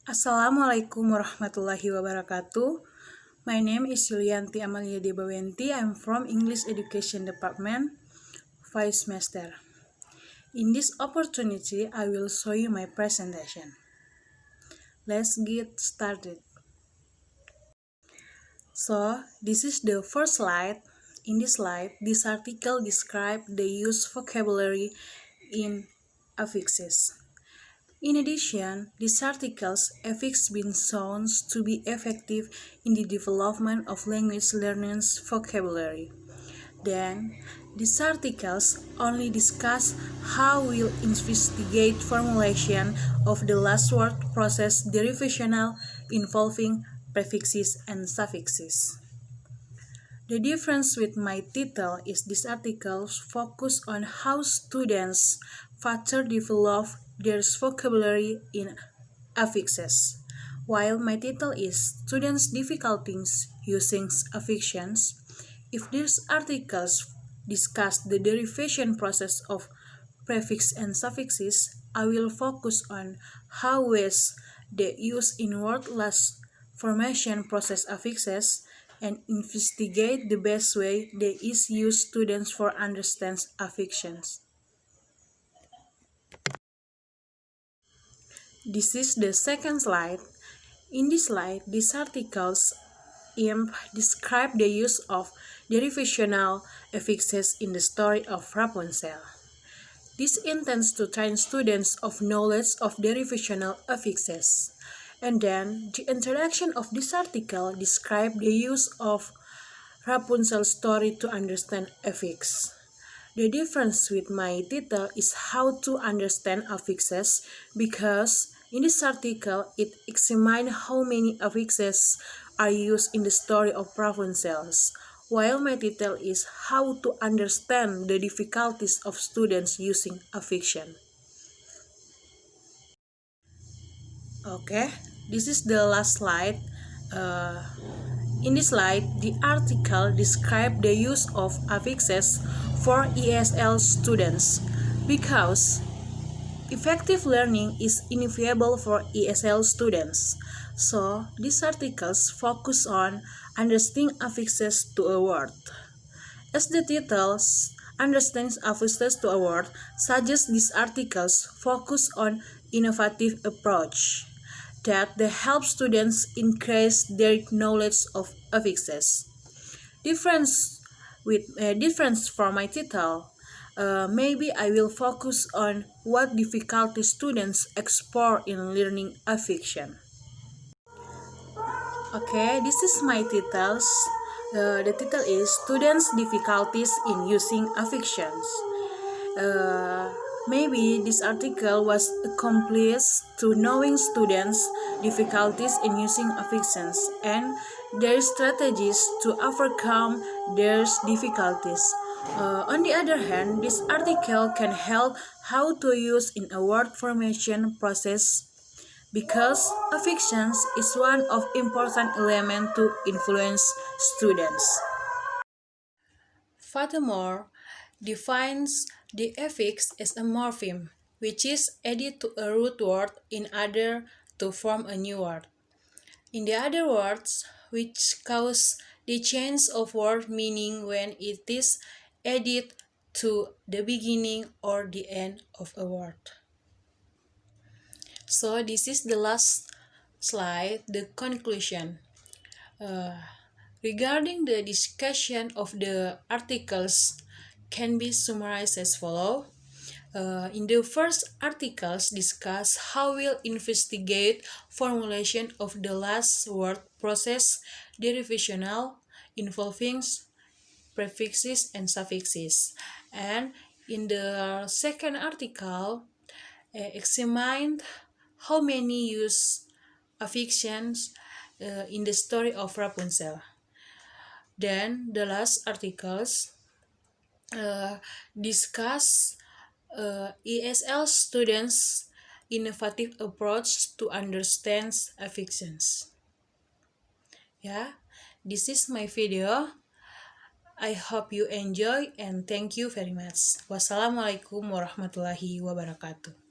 Assalamualaikum warahmatullahi wabarakatuh. My name is Yulianti Amalia Debawenti. I'm from English Education Department, 5th semester. In this opportunity, I will show you my presentation. Let's get started. So, this is the first slide. In this slide, this article describes the use vocabulary in affixes. In addition, this article's affix been shown to be effective in the development of language learner's vocabulary. Then, these articles only discuss how we'll investigate formulation of the last word process derivational involving prefixes and suffixes. The difference with my title is this article focus on how students further develop their vocabulary in affixes, while my title is Students' Difficulties Using Affixes. If these articles discuss the derivation process of prefix and suffixes, I will focus on how ways they use in word last formation process affixes and investigate the best way they is use students for understand affixes. This is the second slide. In this slide, these articles describe the use of derivational affixes in the story of Rapunzel. This intends to train students of knowledge of derivational affixes. And then, the introduction of this article describe the use of Rapunzel's story to understand affix. The difference with my title is how to understand affixes, because in this article it examines how many affixes are used in the story of Rapunzel, while my title is how to understand the difficulties of students using affixes. Okay, this is the last slide. In this slide, the article describes the use of affixes for ESL students, because effective learning is inevitable for ESL students. So, these articles focus on understanding affixes to a word. As the titles understands affixes to a word suggests, these articles focus on innovative approach that they help students increase their knowledge of affixes. Difference from my title, maybe I will focus on what difficulty students explore in learning affixes. Okay, this is my titles. The title is Students' Difficulties in Using Affixes. Maybe this article was accomplished to knowing students' difficulties in using affixes and their strategies to overcome their difficulties. On the other hand, this article can help how to use in a word formation process, because affixes is one of important element to influence students. Furthermore, defines the affix as a morpheme, which is added to a root word in order to form a new word. In the other words, which cause the change of word meaning when it is added to the beginning or the end of a word. So this is the last slide, the conclusion. Regarding the discussion of the articles can be summarized as follows. In the first articles discuss how we'll investigate formulation of the last word process derivational involving prefixes and suffixes. And in the second article, examined how many use affixes in the story of Rapunzel. Then the last articles discuss ESL students' innovative approach to understand affixes. Yeah, this is my video. I hope you enjoy and thank you very much. Wassalamualaikum warahmatullahi wabarakatuh.